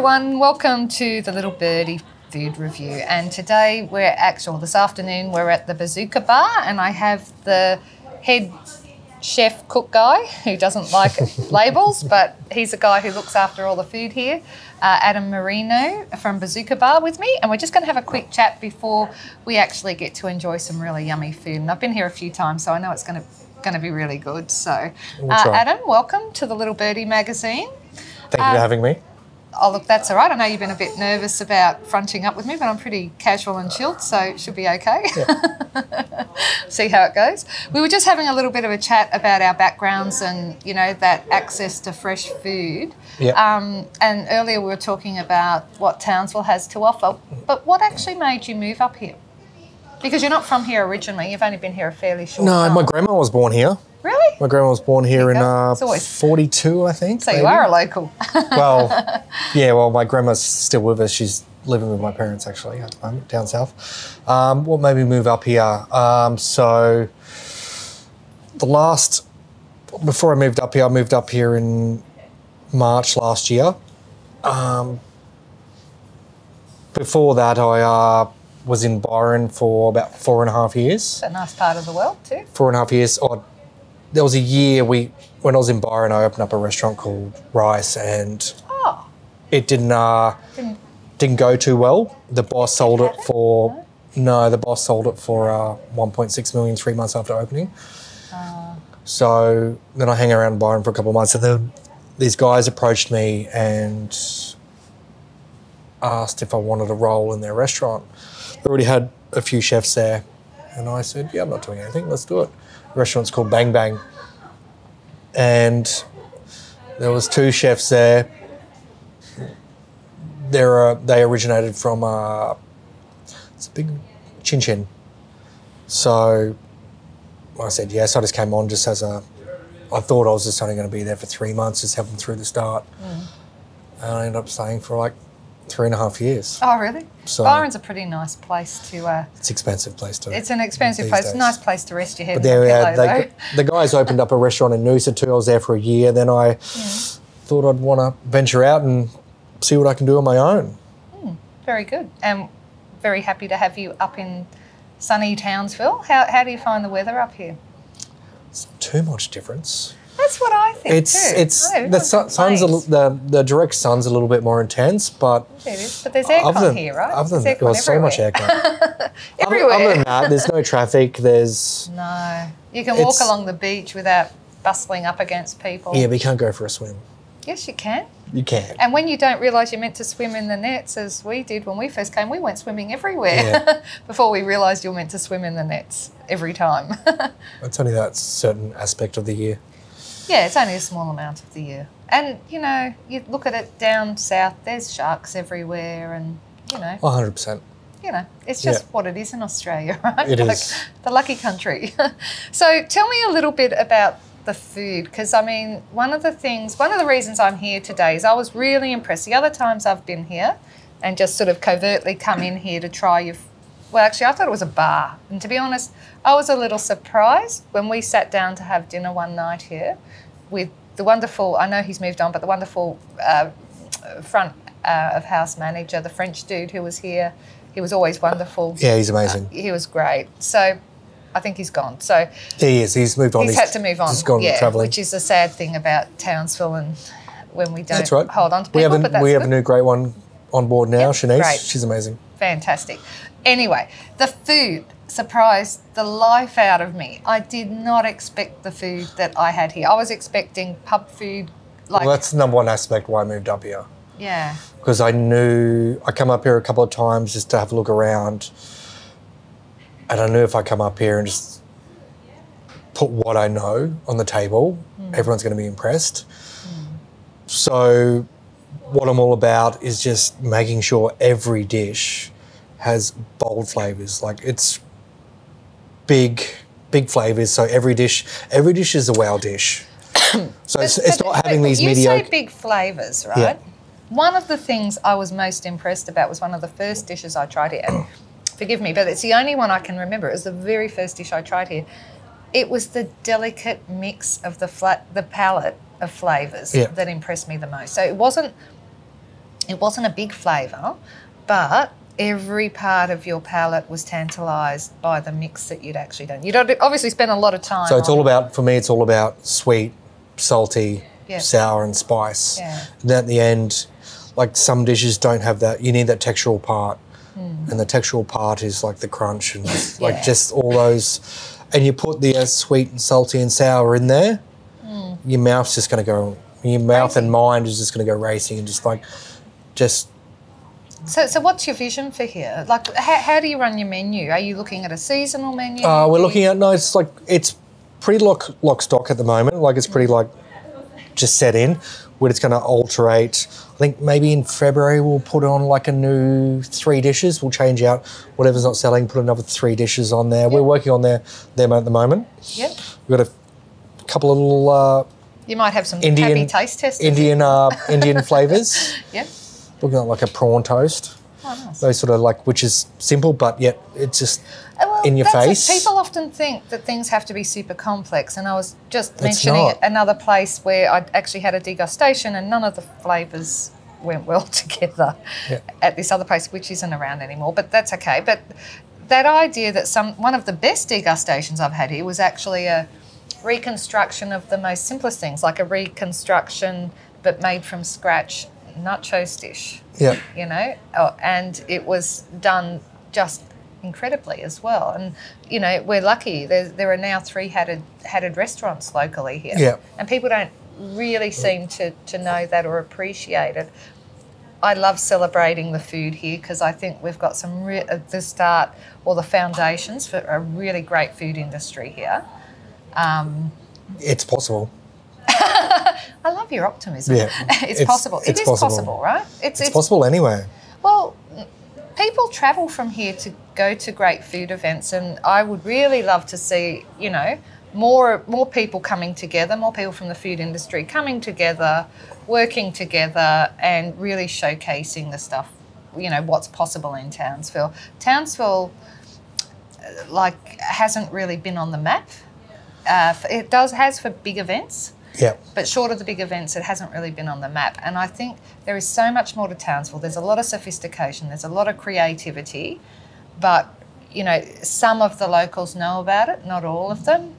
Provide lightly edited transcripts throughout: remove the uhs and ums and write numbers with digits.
everyone, welcome to the Little Birdie Food Review. And today this afternoon we're at the Buzuka bar, and I have the head chef cook guy who doesn't like labels, but he's a guy who looks after all the food here, Adam Marino from Buzuka bar with me, and we're just going to have a quick chat before we actually get to enjoy some really yummy food. And I've been here a few times, so I know it's going to be really good. So, Adam, welcome to the Little Birdie magazine. Thank you for having me. Oh, look, that's all right. I know you've been a bit nervous about fronting up with me, but I'm pretty casual and chilled, so it should be okay. Yeah. See how it goes. We were just having a little bit of a chat about our backgrounds and, you know, that access to fresh food. Yeah. And earlier we were talking about what Townsville has to offer, but what actually made you move up here? Because you're not from here originally. You've only been here a fairly short time. No, my grandma was born here. Really? My grandma was born here in 42, I think. So maybe. You are a local. Well, yeah, my grandma's still with us. She's living with my parents, actually, at the moment, down south. What made me move up here? So before I moved up here in March last year. Before that, I was in Byron for about 4.5 years. It's a nice part of the world too. 4.5 years. There was a year when I was in Byron, I opened up a restaurant called Rice, and it didn't go too well. The boss sold it for 1.6 million 3 months after opening. So then I hang around Byron for a couple of months, and then these guys approached me and asked if I wanted a role in their restaurant. They already had a few chefs there, and I said, yeah, I'm not doing anything, let's do it. The restaurant's called Bang Bang, and there was 2 chefs there. They originated from it's a big Chin Chin. So I said yes. I just came on just as I thought I was just only going to be there for 3 months, just help them through the start. And I ended up staying for like 3.5 years. Oh, really? So, Byron's a pretty nice place to... it's an expensive place to... It's an expensive place. It's a nice place to rest your head. But the guys opened up a restaurant in Noosa too. I was there for a year. Then I thought I'd want to venture out and see what I can do on my own. Very good. And very happy to have you up in sunny Townsville. How do you find the weather up here? It's not too much difference. That's what I think The direct sun's a little bit more intense, but it is. But there's aircon here, right? Other than that, there's so much aircon. Everywhere. Other than that, there's no traffic. No, you can walk along the beach without bustling up against people. Yeah, but you can't go for a swim. Yes, you can. You can. And when you don't realise you're meant to swim in the nets, as we did when we first came, we went swimming everywhere before we realised you're meant to swim in the nets every time. It's only that certain aspect of the year. Yeah, it's only a small amount of the year. And, you know, you look at it down south, there's sharks everywhere and, you know. 100%. You know, it's just what it is in Australia, right? It is. The lucky country. So tell me a little bit about the food, because, I mean, one of the reasons I'm here today is I was really impressed. The other times I've been here and just sort of covertly come in here to try your... Well, actually, I thought it was a bar. And to be honest, I was a little surprised when we sat down to have dinner one night here with the wonderful, I know he's moved on, but the wonderful front of house manager, the French dude who was here. He was always wonderful. Yeah, he's amazing. He was great. So I think he's gone. So he is. He's moved on. He's had to move on. He's gone travelling. Which is a sad thing about Townsville and when we don't hold on to people. We have a new great one on board now, Shanice. Great. She's amazing. Fantastic. Anyway, the food surprised the life out of me. I did not expect the food that I had here. I was expecting pub food. Well, that's the number one aspect why I moved up here. Yeah. Because I come up here a couple of times just to have a look around, and I knew if I come up here and just put what I know on the table, everyone's going to be impressed. So what I'm all about is just making sure every dish has bold flavours. Like, it's big flavours. So every dish is a wow dish. So it's not having these mediocre... You say big flavours, right? Yeah. One of the things I was most impressed about was one of the first dishes I tried here. And forgive me, but it's the only one I can remember. It was the very first dish I tried here. It was the delicate mix of the palette of flavours that impressed me the most. So it wasn't It wasn't a big flavour, but every part of your palate was tantalised by the mix that you'd actually done. You'd obviously spent a lot of time. So it's all about, for me, it's all about sweet, salty, sour and spice. Yeah. And then at the end, like some dishes don't have that. You need that textural part. And the textural part is like the crunch and like just all those. And you put the sweet and salty and sour in there, your mouth's just going to go, your mouth and mind is just going to go racing and just. So what's your vision for here? Like, how do you run your menu? Are you looking at a seasonal menu? We're looking at, no, it's like, it's pretty lock stock at the moment. Like it's pretty like just set in. Where it's going to alterate. I think maybe in February we'll put on like a new 3 dishes. We'll change out whatever's not selling, put another 3 dishes on there. Yep. We're working on them at the moment. Yep. We've got a couple of little... you might have some Indian taste testers. Indian flavours. Yep. Looking at like a prawn toast. Oh, nice. Those sort of like, which is simple, but yet it's just in your face. People often think that things have to be super complex, and I was just mentioning another place where I actually had a degustation and none of the flavours went well together at this other place, which isn't around anymore, but that's okay. But that idea that one of the best degustations I've had here was actually a reconstruction of the most simplest things, like a reconstruction but made from scratch nachos dish. Yeah. You know, and it was done just incredibly as well. And, you know, we're lucky. There are now 3 hatted restaurants locally here. Yeah. And people don't really seem to know that or appreciate it. I love celebrating the food here because I think we've got the start or the foundations for a really great food industry here. It's possible. I love your optimism. Yeah, it's possible. It is possible, right? It's possible anyway. Well, people travel from here to go to great food events, and I would really love to see, you know, more people coming together, more people from the food industry coming together, working together, and really showcasing the stuff, you know, what's possible in Townsville. Townsville, like, hasn't really been on the map. It has for big events. Yeah. But short of the big events, it hasn't really been on the map. And I think there is so much more to Townsville. There's a lot of sophistication. There's a lot of creativity. But, you know, some of the locals know about it, not all of them.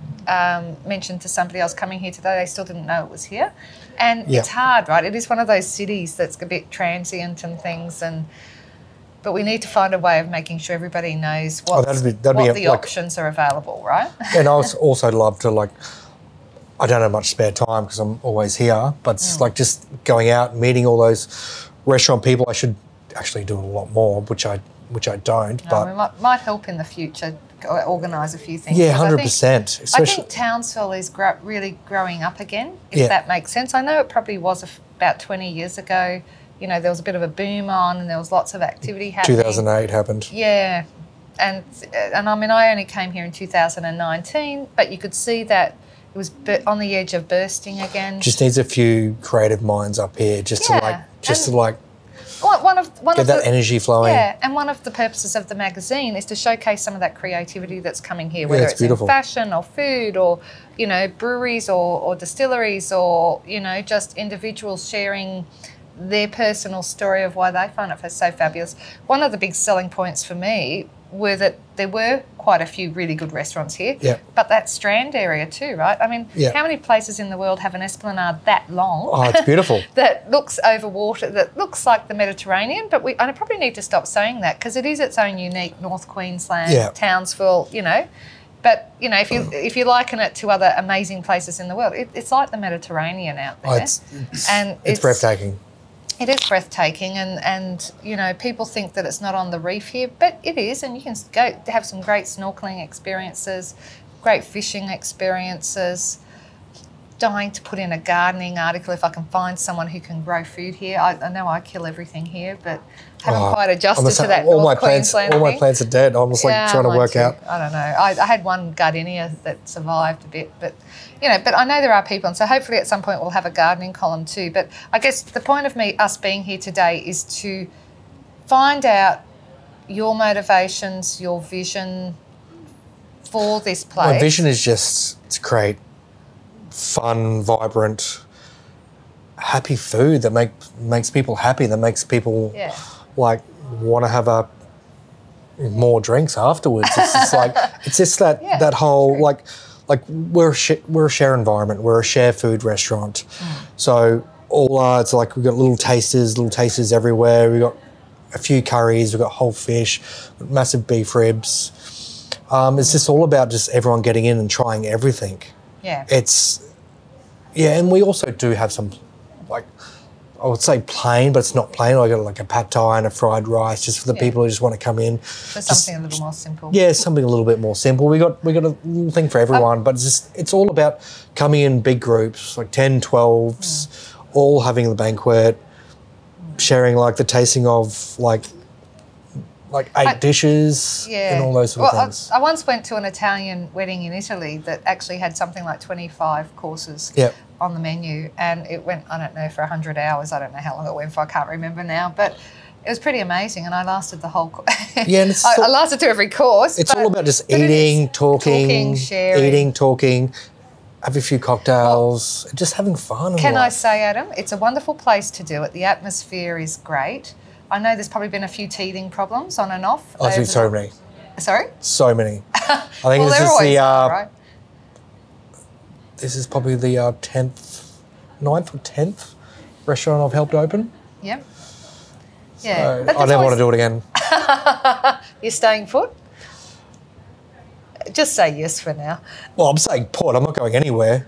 Mentioned to somebody else coming here today, they still didn't know it was here. And it's hard, right? It is one of those cities that's a bit transient and things. But we need to find a way of making sure everybody knows what the options are available, right? And I also love to, like, I don't have much spare time because I'm always here, but it's like just going out and meeting all those restaurant people. I should actually do a lot more, which I don't. No, but we might help in the future organise a few things. Yeah, 100%. I think Townsville is really growing up again, if that makes sense. I know it probably was about 20 years ago. You know, there was a bit of a boom on and there was lots of activity happening. 2008 happened. Yeah. And I mean, I only came here in 2019, but you could see that it was on the edge of bursting again. Just needs a few creative minds up here just to get that energy flowing. Yeah, and one of the purposes of the magazine is to showcase some of that creativity that's coming here, whether it's beautiful. in fashion or food or, you know, breweries or distilleries or, you know, just individuals sharing their personal story of why they find it so fabulous. One of the big selling points for me were that there were quite a few really good restaurants here, but that Strand area too, right? I mean, how many places in the world have an esplanade that long? Oh, it's beautiful. that looks over water, that looks like the Mediterranean, but I probably need to stop saying that because it is its own unique North Queensland, Townsville, you know. But, you know, if you liken it to other amazing places in the world, it's like the Mediterranean out there. It's breathtaking. It is breathtaking, and you know, people think that it's not on the reef here, but it is, and you can go have some great snorkelling experiences, great fishing experiences. Dying to put in a gardening article if I can find someone who can grow food here. I know I kill everything here, but haven't quite adjusted to that North Queensland thing. All my plants are dead. I'm just like trying to work out. I don't know. I had one gardenia that survived a bit, but you know, but I know there are people, and so hopefully at some point we'll have a gardening column too. But I guess the point of us being here today is to find out your motivations, your vision for this place. My vision is just to create fun, vibrant, happy food that makes people happy, that makes people like want to have more drinks afterwards. It's just like it's just that whole like we're a share environment. We're a share food restaurant, so all it's like we've got little tasters everywhere. We got a few curries. We've got whole fish, massive beef ribs. It's just all about just everyone getting in and trying everything. Yeah. And we also do have some, like, I would say plain, but it's not plain. I got like a pad thai and a fried rice just for the people who just want to come in. So something a little more simple. Yeah, something a little bit more simple. We got a little thing for everyone, but it's all about coming in big groups, like 10, 12s, all having the banquet, sharing like the tasting of like 8 dishes and all those sort of things. I once went to an Italian wedding in Italy that actually had something like 25 courses on the menu, and it went, I don't know, for 100 hours. I don't know how long it went for. I can't remember now, but it was pretty amazing, and I lasted the whole and I lasted to every course. It's all about just eating, talking, sharing. eating, talking, have a few cocktails, just having fun. Can I say, Adam, it's a wonderful place to do it. The atmosphere is great. I know there's probably been a few teething problems on and off. I think so many. Sorry? So many. I think this is right? This is probably the 9th or 10th restaurant I've helped open. Yep. Yeah. So I never want to do it again. You're staying put? Just say yes for now. Well, I'm saying put. I'm not going anywhere.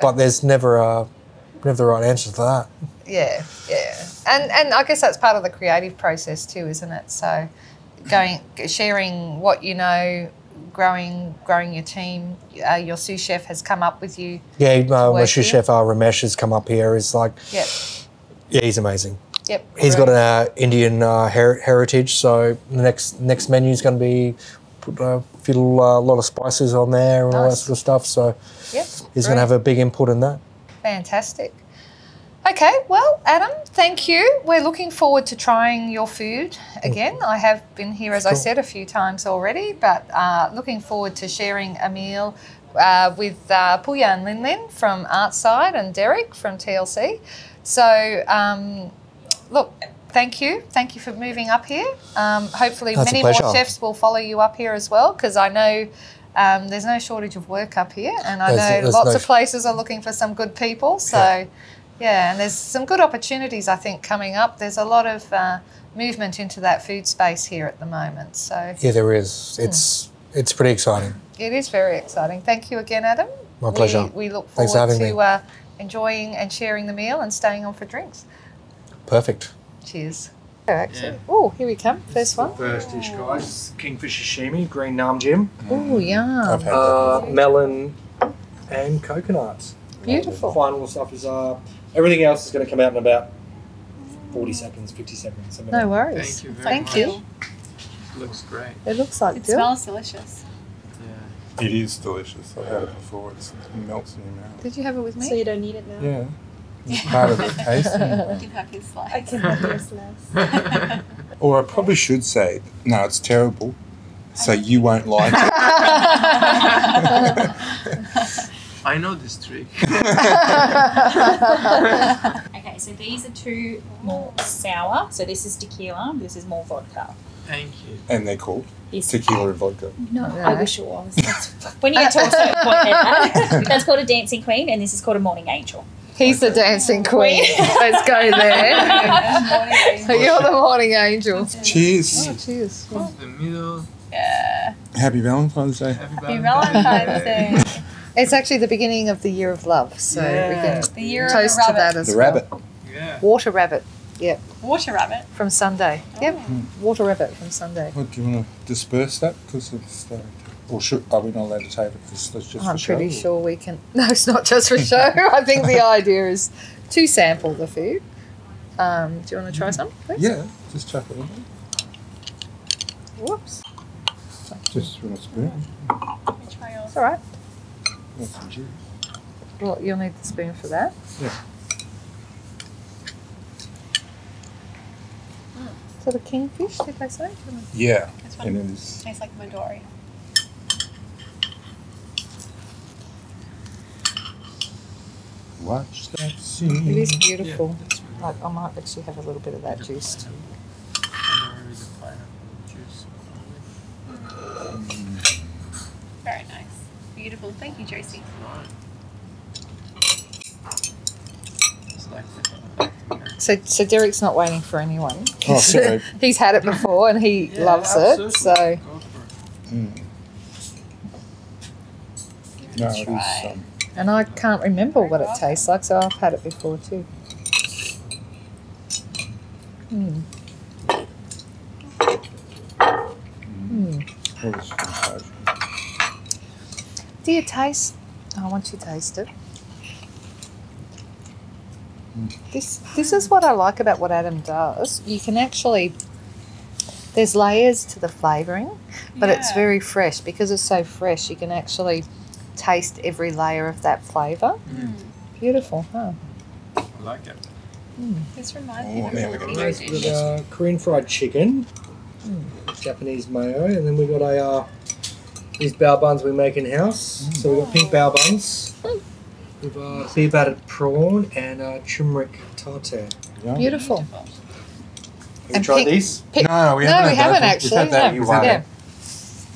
But there's never the right answer to that. Yeah. And I guess that's part of the creative process too, isn't it? So sharing what you know, growing your team. Your sous chef has come up with you. Yeah, my sous chef Ramesh has come up here. Is like, yeah, he's amazing. Yep, he's got an Indian heritage. So the next menu is going to be put a lot of spices on there and all that sort of stuff. So he's going to have a big input in that. Fantastic. Okay, well, Adam, thank you. We're looking forward to trying your food again. I have been here, as I said, a few times already, but looking forward to sharing a meal with Puya and Lin Lin from Artside and Derek from TLC. So, look, thank you. Thank you for moving up here. Hopefully many more chefs will follow you up here as well, because I know there's no shortage of work up here, and I know lots of places are looking for some good people. So. Yeah, and there's some good opportunities, I think, coming up. There's a lot of movement into that food space here at the moment. So yeah, there is. It's pretty exciting. It is very exciting. Thank you again, Adam. My pleasure. We look forward to enjoying and sharing the meal and staying on for drinks. Perfect. Cheers. Oh, here we come. First one. First dish, guys. Kingfish sashimi, green nam jim. Oh, yum. Melon and coconuts. Beautiful. The final stuff is everything else is going to come out in about 40 seconds, 50 seconds. No worries. Thank you very much. Thank you. It looks great. It looks like it smells delicious. Yeah. It is delicious. I've had it before. It melts in your mouth. Did you have it with me? So you don't need it now? Yeah. It's part of the taste. Give Happy a slice. I can have your slice. Or I probably should say, no, it's terrible, so you won't like it. I know this trick. Okay, so these are 2 more sour. So this is tequila, this is more vodka. Thank you. And they're called tequila and vodka. No, I wish it was. When you get to a certain point, that's called a dancing queen, and this is called a morning angel. He's the dancing queen. Let's go there. You're the morning angel. Cheers. Oh, cheers. The middle. Yeah. Happy Valentine's Day. Happy Valentine's Day. It's actually the beginning of the year of love, so we can The year toast of to the that rabbit. as The well. rabbit. Yeah. Water rabbit. Yep. Water rabbit. From Sunday. Yep. Water rabbit from Sunday. What, do you want to disperse that? Because it's, or are we not allowed to take it? It's just I'm for show, pretty sure we can. No, it's not just for show. I think the idea is to sample the food. Do you want to try some, please? Yeah, just chuck it in. Whoops. Just with a spoon. Try yours. It's all right. That's some juice. Well, you'll need the spoon for that. Yeah. So the kingfish, did they say? Yeah. This one And it is. tastes like Midori. Watch that It scene. is beautiful. Yeah, that's really Like I might actually have a little bit of that juice too. And with the pineapple juice. Very nice. Beautiful. Thank you, Josie. It's like So Derek's not waiting for anyone. Oh, sorry. He's had it before and he Yeah, loves it. absolutely. So Go for it. Mm. No, it Try. is. and I can't remember what it tastes like, so I've had it before too. Mm. Mm. What is sensation? Do you taste? Oh, once you taste it. This is what I like about what Adam does. You can actually, there's layers to the flavouring, but it's Yeah. very fresh. Because it's so fresh, you can actually taste every layer of that flavour. Beautiful, huh? I like it. This reminds me Oh, of there a we go. Filipino Nice dish. with Korean fried chicken, Japanese mayo, and then we got these bao buns we make in house. So we got pink bao buns with beer battered prawn and turmeric tartare. Yum. Beautiful. Have you And tried pink- these? No, we No, haven't we had haven't those. actually. We've had that No. in Wales. Yeah.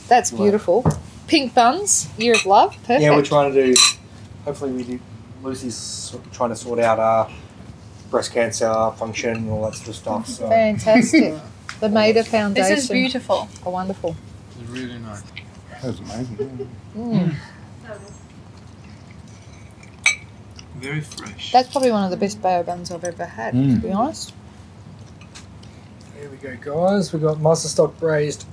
That's Wow. beautiful. Pink buns, year of love, perfect. Yeah, we're trying to do. Hopefully, we do. Lucy's trying to sort out breast cancer function and all that sort of stuff. So Fantastic. The Maida Foundation. This is beautiful. Oh, wonderful. It's really nice. That was amazing. Mm. Very fresh. That's probably one of the best bao buns I've ever had, to be honest. here we go, guys. We've got master stock braised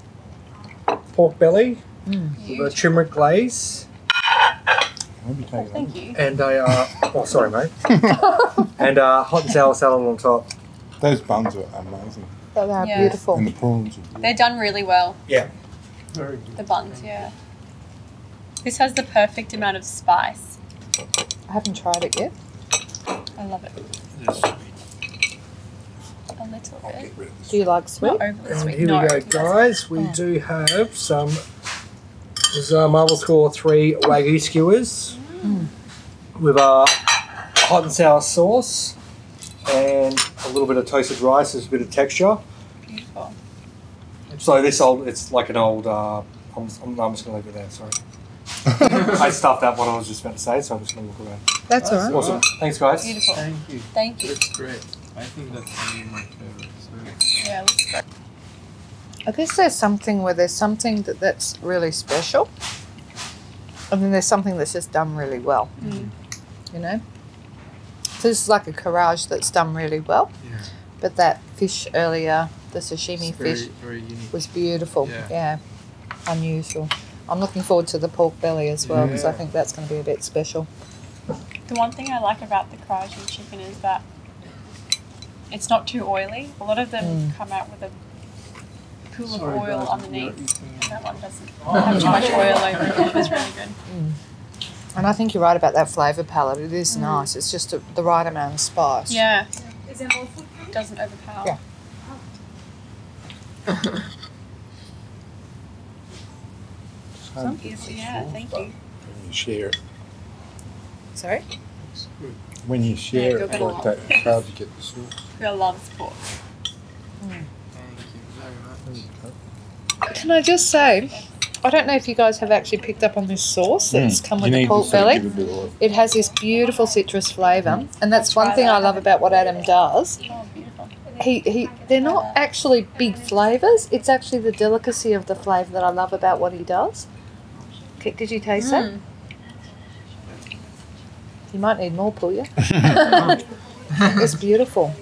pork belly with a turmeric glaze I'll be taking Thank you. and oh, sorry, mate. And hot and sour salad on top. Those buns are amazing. They are Yeah. beautiful. And the prawns are They're done really well, Yeah. very good. the buns, yeah. This has the perfect amount of spice. I haven't tried it yet. I love it. It's sweet. A little I'll bit. get rid of this. Do you like sweet? Not overly And sweet. here no. we go, guys. We do have some. This is Marvel Score 3 Wagyu skewers with hot and sour sauce and a little bit of toasted rice. There's a bit of texture. Beautiful. So it's like an old. I'm just going to leave it there. Sorry. I stuffed out what I was just about to say, so I'm just going to look around. That's all right. Awesome. Thanks, guys. Beautiful. Thank you. Thank you. That's great. I think that's one of my favorites. Yeah, looks great. I guess there's something where there's something that's really special, and then there's something that's just done really well. You know? So this is like a carrage that's done really well, Yeah. but that fish earlier, the sashimi It's fish, very unique. was beautiful. Yeah. Yeah. Unusual. I'm looking forward to the pork belly as well because I Yeah. think that's going to be a bit special. The one thing I like about the Karaji chicken is that it's not too oily. A lot of them come out with a pool of Sorry, oil guys, underneath. we are eating- And that one doesn't have too much oil over it. It was really good. And I think you're right about that flavour palette. It is nice. It's just the right amount of spice. Yeah. Doesn't overpower. Yeah. Beautiful. Yeah, thank you. When you share it, Sorry? It's good. when you share you're it gonna like that, it's hard to get the sauce. We love sport. Thank you very much. Can I just say, I don't know if you guys have actually picked up on this sauce that's come with the pork belly. It has this beautiful citrus flavour, and that's I'll one try thing I that. love about what Adam does. Oh, beautiful. They're not actually big flavours. It's actually the delicacy of the flavour that I love about what he does. Okay, did you taste that? You might need more, Pooya. It's beautiful.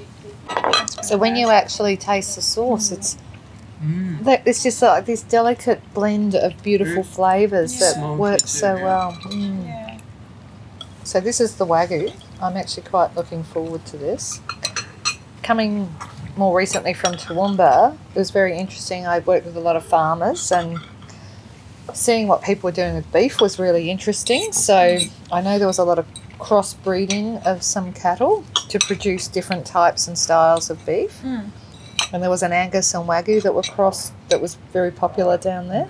So when you actually taste the sauce, it's just like this delicate blend of beautiful flavours that Smoky works so too, yeah. well. Yeah. So this is the Wagyu. I'm actually quite looking forward to this. Coming more recently from Toowoomba, it was very interesting. I worked with a lot of farmers and seeing what people were doing with beef was really interesting. So I know there was a lot of crossbreeding of some cattle to produce different types and styles of beef. And there was an Angus and Wagyu that were crossed that was very popular down there.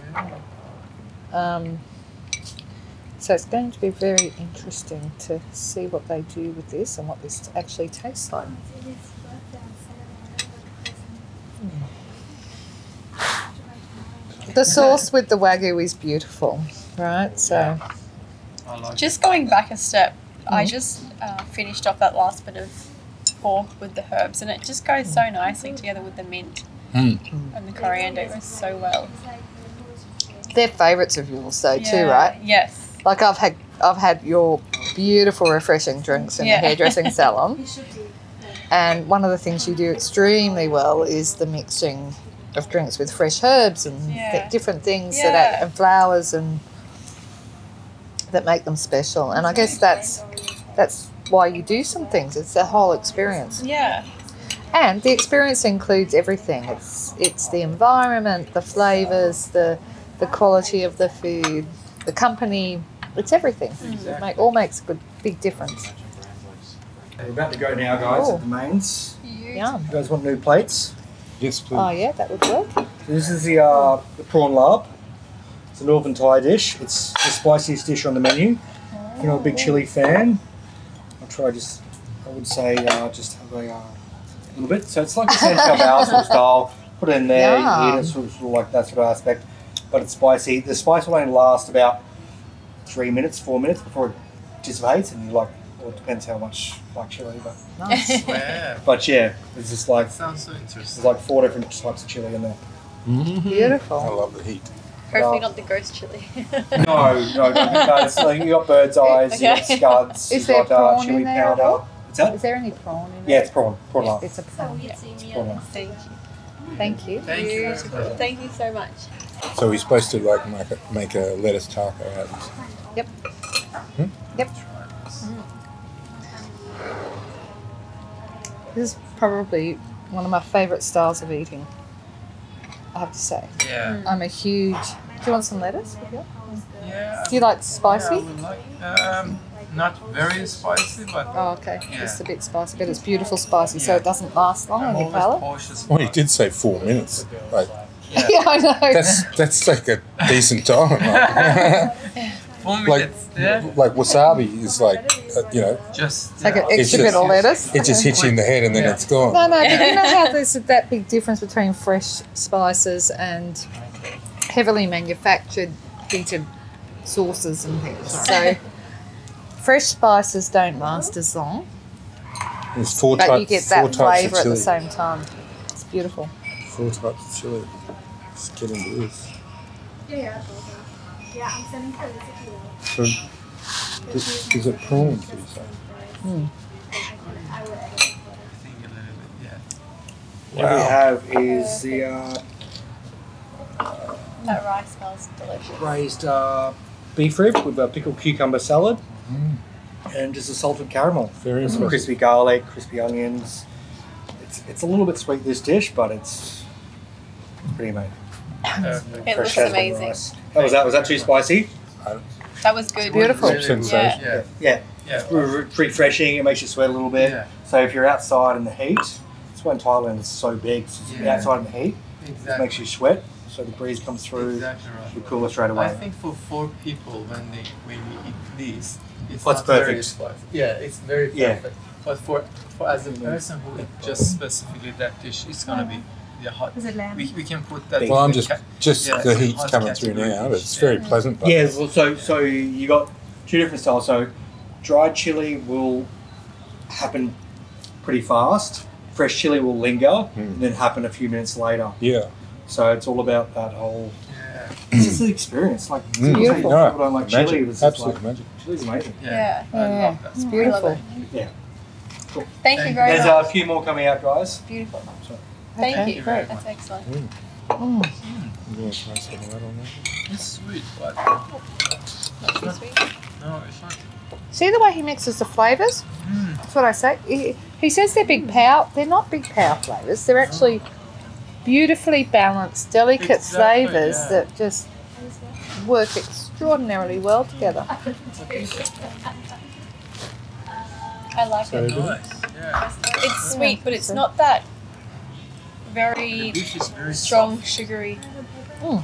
So it's going to be very interesting to see what they do with this and what this actually tastes like. The sauce with the Wagyu is beautiful, right? So I like Just going back a step, I just finished off that last bit of pork with the herbs, and it just goes so nicely together with the mint and the coriander. It goes so well. they're favourites of yours though too, right? Yes. Like I've had your beautiful refreshing drinks in the hairdressing salon. And one of the things you do extremely well is the mixing of drinks with fresh herbs and different things and flowers and that make them special. And I guess that's why you do some things. It's the whole experience. Yeah. And the experience includes everything. It's the environment, the flavours, the quality of the food, the company. It's everything. It all makes a big difference. We're about to go now, guys, Oh. at the mains. Yum. You guys want new plates? Yes, please. Oh yeah, that would work. So this is the prawn lab. It's a Northern Thai dish. It's the spiciest dish on the menu. If you're not a big chili fan, I'll try just have a little bit. So it's like a San Bao sort of style. Put it in there, you eat it, sort of like that sort of aspect. But it's spicy. The spice will only last about 4 minutes before it dissipates, and you're like, well, it depends how much like chili, but Nice. Yeah. but yeah, it's just like Sounds so there's interesting. like 4 different types of chili in there. I Beautiful. love the heat. Hopefully not the ghost chili. No, it's like you got bird's eyes, you got Okay. scuds, Is you there got prawn chili in there at powder. all? What's that? Is there any prawn in Yeah, it? it's prawn lard. It's a prawn. Prawn lard. Thank you. Thank you. Thank you. Beautiful. Thank you so much. So we're supposed to like make a lettuce taco out of this. Yep. Yep. This is probably one of my favourite styles of eating, I have to say. Yeah. I'm a huge... Do you want some lettuce with you? Yeah. Do you like Yeah, I spicy? would like, not very spicy, but Oh, okay. Yeah. Just a bit spicy, but it's beautiful spicy, so Yeah. it doesn't last long I'm on your always palate. cautious. Well, you about- did say 4 minutes. Like Yeah. Yeah, I know. that's like a decent time. Like, 4 like, minutes. Yeah. like wasabi is like Just. Like an yeah. extra just- bit of lettuce. it just hits you in the head and then Yeah. it's gone. No, but you know how there's that big difference between fresh spices and heavily manufactured heated sauces and things. So fresh spices don't last as long, There's four but types. you get four that types flavour of at chili. the same time. It's beautiful. 4 types of chili. Let's get into this. So, is it prawns? Did you say? I think a little bit. Yeah. What we have is the That rice smells delicious. braised beef rib with a pickled cucumber salad and just a salted caramel. Very Some impressive. crispy garlic, crispy onions. It's a little bit sweet, this dish, but it's pretty amazing. Perfect. It looks jasmine amazing. rice. Was that too spicy? That was good. Beautiful. Sensation. Yeah. Yeah. Yeah. It's refreshing. It makes you sweat a little bit. Yeah. So if you're outside in the heat, that's why in Thailand it's so big. So you're Yeah. outside in the heat, it Exactly. makes you sweat. So the breeze comes through, Exactly right. you cool it straight I away. think for 4 people, when we eat this, it's That's not very perfect. spicy. Yeah, it's very Yeah. perfect. But for as a person who eats just specifically that dish, it's gonna be hot. We can put that. Well, I'm in the just yeah, the heat's hot coming through category now. dish. It's very pleasant. But Yeah. Well, so you got 2 different styles. So dried chili will happen pretty fast. Fresh chili will linger and then happen a few minutes later. yeah. So it's all about that whole. Yeah. It's just the experience. Like beautiful. People don't like chili. Magic. It's just Absolute like, magic. chili's amazing. Yeah. I Yeah, love that. it's I beautiful. love Yeah. Thank you very There's much. a few more coming out, guys. Beautiful. So, Thank Okay, you. great. That's excellent. Mm. I'm going to try some of that on there. It's sweet, but Not too sweet. no, it's not. See the way he mixes the flavours? That's what I say. He says they're big power. They're not big power flavours. They're actually beautifully balanced, delicate Exactly, flavours yeah. that just work extraordinarily well together. I like So it. good. Nice. Yeah. It's sweet, but it's not that very The dish is very strong, soft. sugary Mm.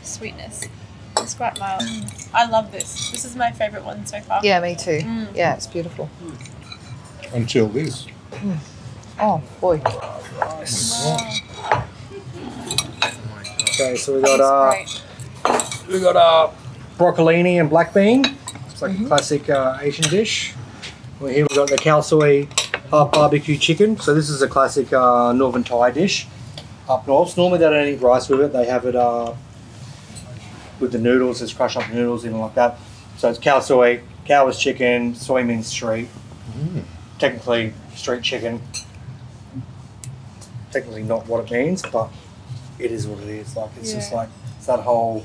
sweetness. It's quite mild. I love this. This is my favourite one so far. Yeah, me too. Yeah, it's beautiful. Until this. Oh boy. Wow. Okay, so we That got is great. we got broccolini and black bean. It's like a classic Asian dish. Well, here we've got the khao soi half barbecue chicken. So this is a classic northern Thai dish up north. Normally they don't eat rice with it. They have it with the noodles. It's crushed up noodles and like that. So it's khao soi. Khao is chicken. Soy means street. Technically street chicken. Technically not what it means, but it is what it is. Like it's just like it's that whole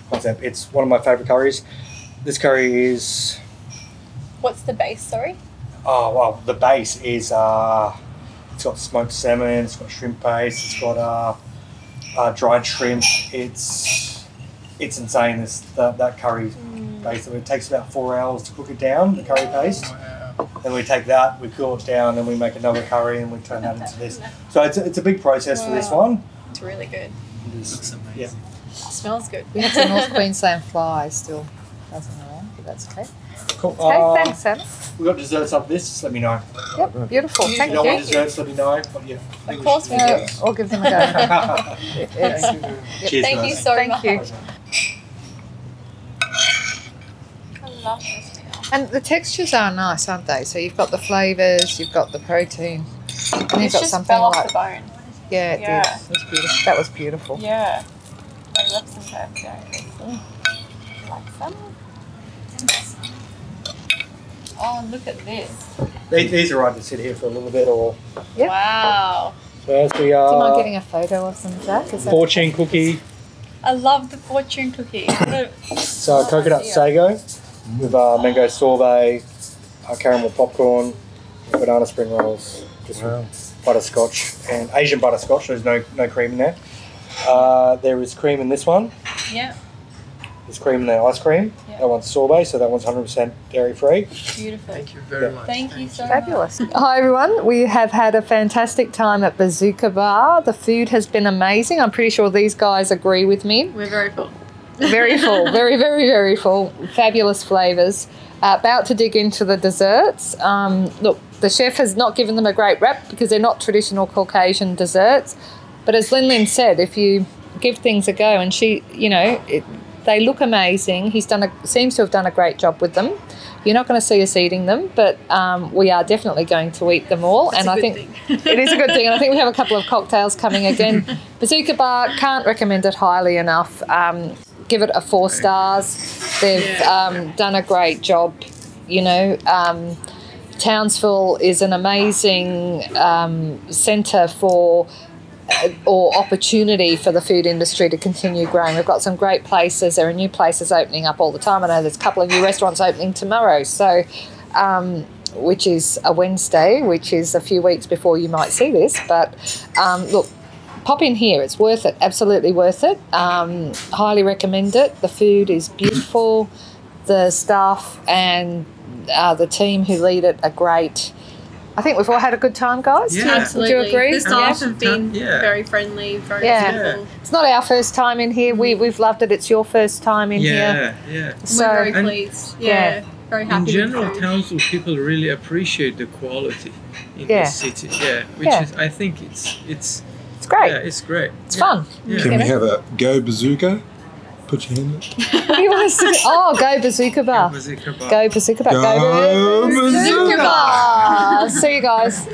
concept. It's one of my favourite curries. This curry is What's the base, sorry? oh well the base is it's got smoked salmon, it's got shrimp paste, it's got dried shrimp. It's insane that curry base. It takes about 4 hours to cook it down, the curry paste. Then we take that, we cool it down, then we make another curry and we turn that into this. So it's a big process for this one. It's really good. Looks amazing. Yeah. It smells good. We had some North Queensland fly still buzzing around, but that's okay. Cool. Okay, thanks, Anna. We've got desserts up this, just let me know. Yep, beautiful. If Thank you don't want you. desserts, let me know. But yeah. Of course we do. I'll give them a go. Cheers, Thank guys. you so Thank much. you. I love this meal. And the textures are nice, aren't they? So you've got the flavours, you've got the protein, and you've This got just something fell off like the bone. yeah, it Yeah. did. It was beautiful. That was beautiful. Yeah. I love some herbs there. Like some. Oh, look at this. These are right to sit here for a little bit, or Yep. Wow. so that's the Do you mind getting a photo of them, Zach? Is that fortune cookie. I love the fortune cookie. So coconut sago with mango sorbet, caramel popcorn, banana spring rolls, just with butterscotch and Asian butterscotch. There's no cream in there. There is cream in this one. Yeah, There's cream in the ice cream. Yeah. That one's sorbet, so that one's 100% dairy free. beautiful. Thank you very much. Thank you so fabulous? Hi everyone. We have had a fantastic time at Buzuka Bar. The food has been amazing. I'm pretty sure these guys agree with me. much. We're very full. Very full, very, very, very full. Fabulous flavours. About to dig into the desserts. Look, the chef has not given them a great rep because they're not traditional Caucasian desserts. But as Lin said, if you give things a go, and she, they look amazing. Seems to have done a great job with them. You're not going to see us eating them, but we are definitely going to eat them all. That's and a I good think thing. it is a good thing. And I think we have a couple of cocktails coming again. Buzuka Bar, can't recommend it highly enough. Give it a 4 stars. They've done a great job. Townsville is an amazing centre for or opportunity for the food industry to continue growing. We've got some great places. There are new places opening up all the time. I know there's a couple of new restaurants opening tomorrow, so which is a Wednesday, which is a few weeks before you might see this. But look, pop in here. It's worth it. Absolutely worth it. Highly recommend it. The food is beautiful. The staff and the team who lead it are great. I think we've all had a good time, guys. Yeah. Absolutely. Would you agree? The staff Yeah. have been Yeah. very friendly, very Yeah. simple. It's not our first time in here. We've loved it. It's your first time in here. Yeah. So We're very And- pleased. Yeah. Very happy In with general, the food. Townsville people really appreciate the quality in Yeah. the city. Yeah, which Yeah. is I think it's it's great. Yeah, it's great. It's fun. Yeah. Can we have a go bazooka? Put your hand up. What do you want to say? Oh, go Buzuka Bar. Buzuka Bar. Go Buzuka Bar. Go Buzuka Buzuka Bar. See you guys.